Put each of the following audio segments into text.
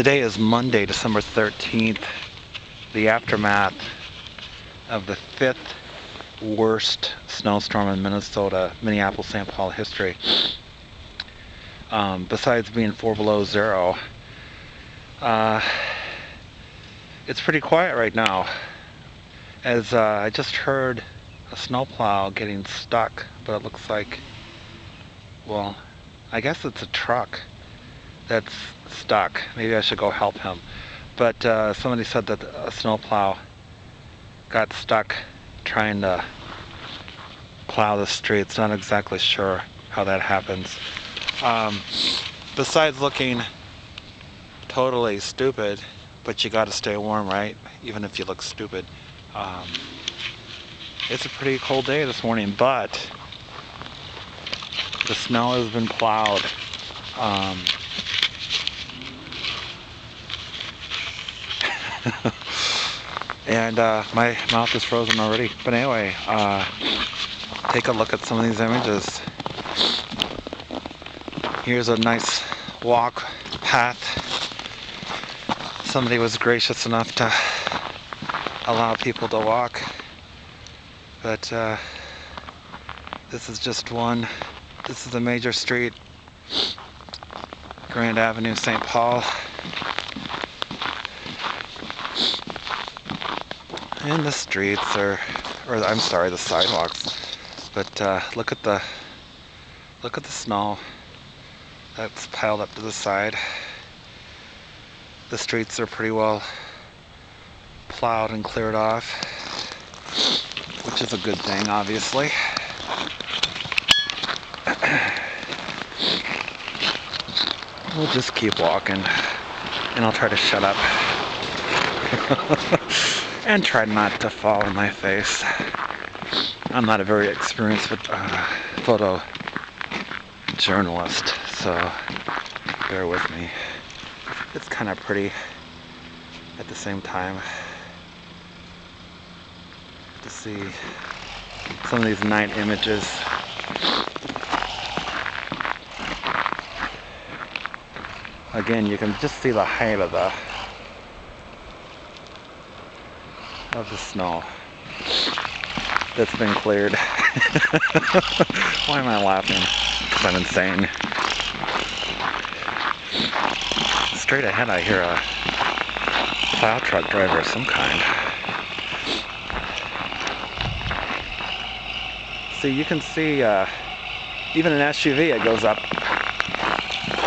Today is Monday, December 13th, the aftermath of the fifth worst snowstorm in Minneapolis, St. Paul history. Besides being 4 below zero, it's pretty quiet right now. As I just heard a snowplow getting stuck, but it looks like, well, I guess it's a truck that's stuck. Maybe I should go help him. But somebody said that a snowplow got stuck trying to plow the streets. Not exactly sure how that happens. Besides looking totally stupid, but you gotta stay warm, right? Even if you look stupid. It's a pretty cold day this morning, but the snow has been plowed. And my mouth is frozen already. But anyway, take a look at some of these images. Here's a nice walk path. Somebody was gracious enough to allow people to walk. But this is just one. This is a major street, Grand Avenue, St. Paul. And the streets the sidewalks. But look at the snow that's piled up to the side. The streets are pretty well plowed and cleared off, which is a good thing, obviously. We'll just keep walking, and I'll try to shut up. And try not to fall on my face. I'm not a very experienced photo journalist, so bear with me. It's kind of pretty at the same time to see some of these night images. Again, you can just see the height of the snow that's been cleared. Why am I laughing? Because I'm insane. Straight ahead I hear a plow truck driver of some kind. See, you can see even an SUV, it goes up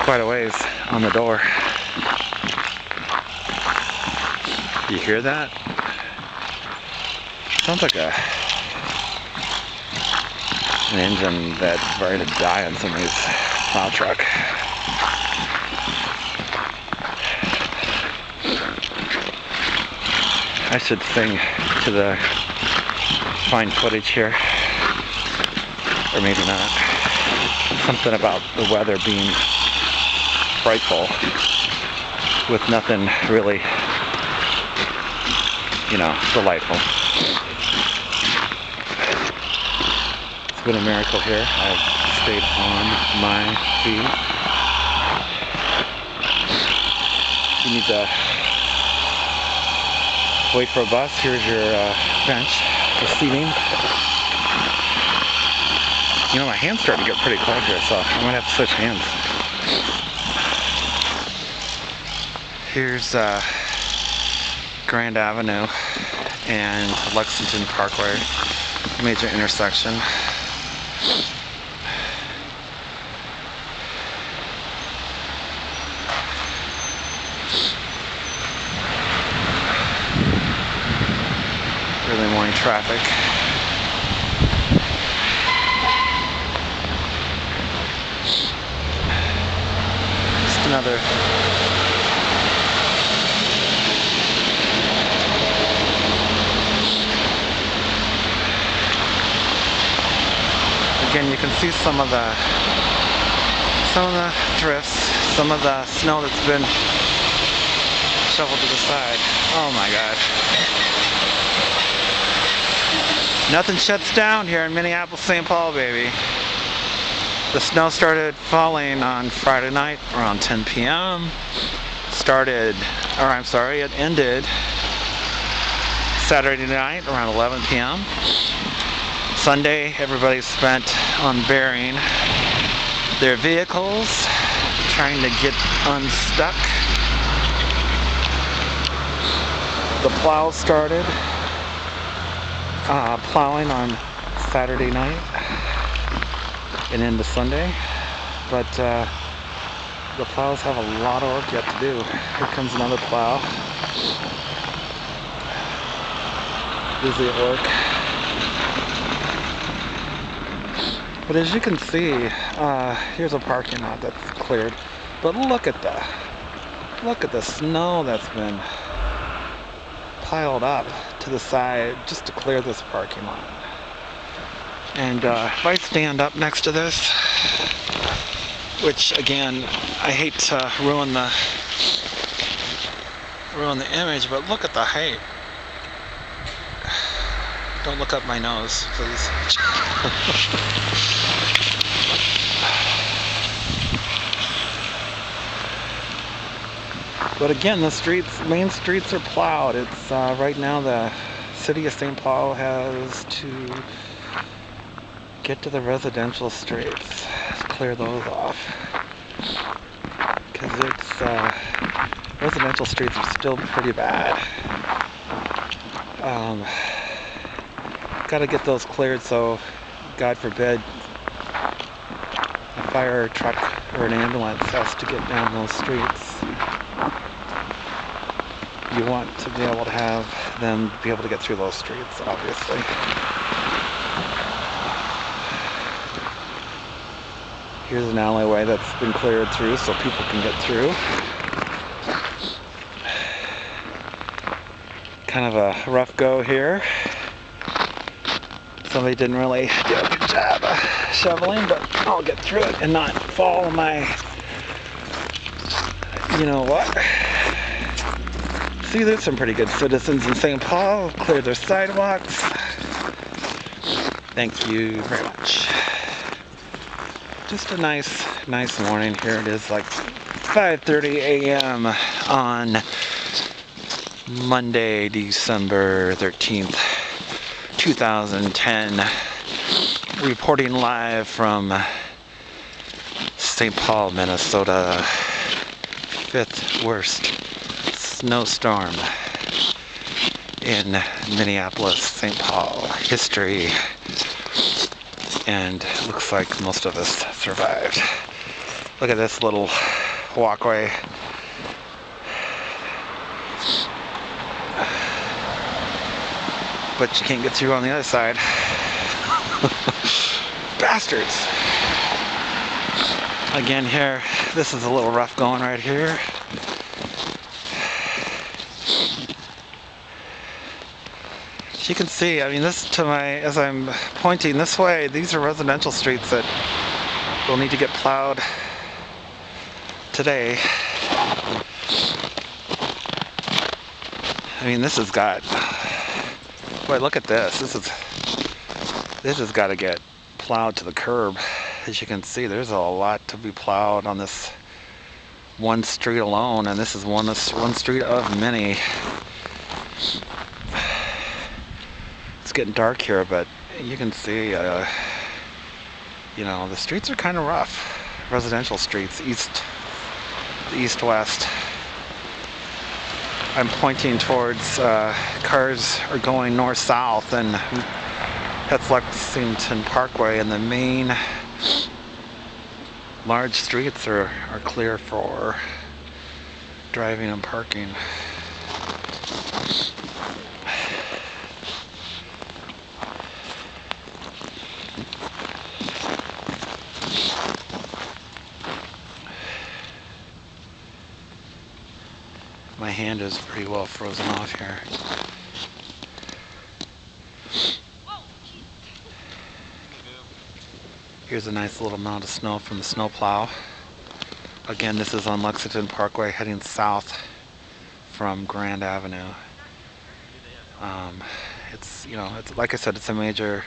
quite a ways on the door. You hear that? Sounds like an engine that's ready to die on somebody's plow truck. I should sing to the fine footage here, or maybe not. Something about the weather being frightful, with nothing really, delightful. It's been a miracle here. I've stayed on my feet. You need to wait for a bus. Here's your bench for seating. My hand's starting to get pretty cold here, so I might have to switch hands. Here's Grand Avenue and Lexington Parkway, major intersection. Early morning traffic. Just another again, you can see some of the drifts, some of the snow that's been shoveled to the side. Oh my God. Nothing shuts down here in Minneapolis, St. Paul, baby. The snow started falling on Friday night around 10 p.m. it ended Saturday night around 11 p.m. Sunday, everybody spent on burying their vehicles, trying to get unstuck. The plows started plowing on Saturday night and into Sunday, but the plows have a lot of work yet to do. Here comes another plow. Busy at work. But as you can see, here's a parking lot that's cleared. But look at the snow that's been piled up to the side just to clear this parking lot. And if I stand up next to this, which again, I hate to ruin the image, but look at the height. Don't look up my nose, please. But again, the main streets are plowed. It's right now the city of St. Paul has to get to the residential streets, clear those off, because it's residential streets are still pretty bad. Got to get those cleared so, God forbid, a fire truck or an ambulance has to get down those streets. You want to be able to have them be able to get through those streets, obviously. Here's an alleyway that's been cleared through so people can get through. Kind of a rough go here. Somebody didn't really do a good job shoveling, but I'll get through it and not fall in my, you know what. See, there's some pretty good citizens in St. Paul, cleared their sidewalks. Thank you very much. Just a nice morning here. It is like 5:30 a.m. on Monday, December 13th. 2010, reporting live from St. Paul, Minnesota. 5th worst snowstorm in Minneapolis, St. Paul history, and it looks like most of us survived. Look at this little walkway. But you can't get through on the other side. Bastards. Again here, this is a little rough going right here. As you can see, I mean, as I'm pointing this way, these are residential streets that will need to get plowed today. I mean, this has got, boy, look at this. This has got to get plowed to the curb. As you can see, there's a lot to be plowed on this one street alone, and this is one street of many. It's getting dark here, but you can see, you know, the streets are kind of rough. Residential streets, east-west. I'm pointing towards cars are going north-south, and that's Lexington Parkway, and the main large streets are clear for driving and parking. My hand is pretty well frozen off here. Here's a nice little amount of snow from the snowplow. Again, this is on Lexington Parkway heading south from Grand Avenue. It's, you know, it's like I said, it's a major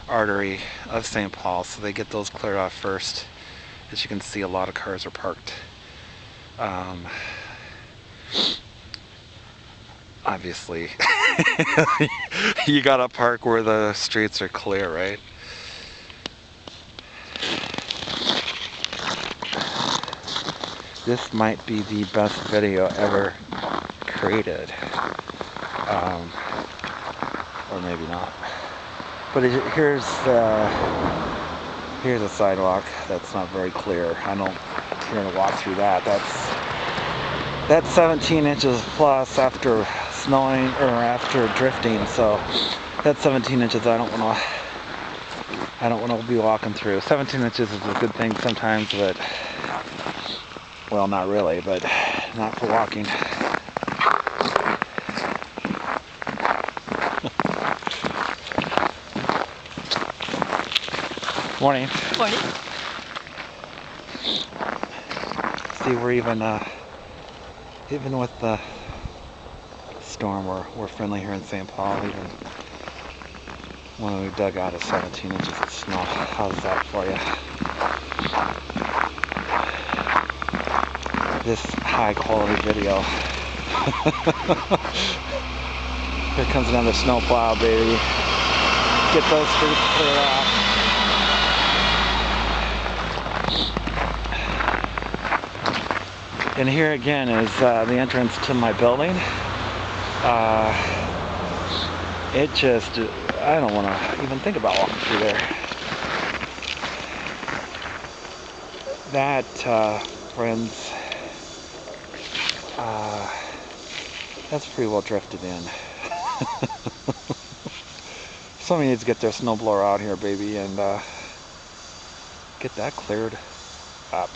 artery of St. Paul, so they get those cleared off first. As you can see, a lot of cars are parked obviously, you gotta park where the streets are clear, right? This might be the best video ever created. Or maybe not. But here's a sidewalk that's not very clear. I don't care to walk through that. That's 17 inches plus after snowing or after drifting. So that's 17 inches. I don't want to be walking through. 17 inches is a good thing sometimes, but well, not really, but not for walking. Morning. Morning. See, we're even with the storm, we're friendly here in St. Paul. Even when we dug out of 17 inches of snow. How's that for you? This high quality video. Here comes another snow plow, baby. Get those streets cleared out. And here again is the entrance to my building. It just, I don't want to even think about walking through there. That, friends, that's pretty well drifted in. Somebody needs to get their snowblower out here, baby, and get that cleared up.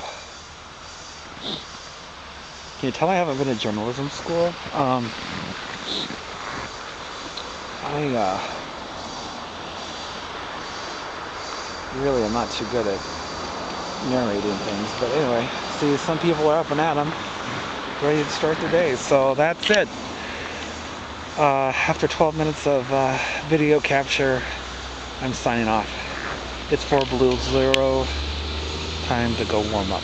Can you tell I haven't been to journalism school? I really am not too good at narrating things, but anyway, see, some people are up and at 'em, ready to start their day. So that's it. After 12 minutes of video capture, I'm signing off. It's 4 below 0. Time to go warm up.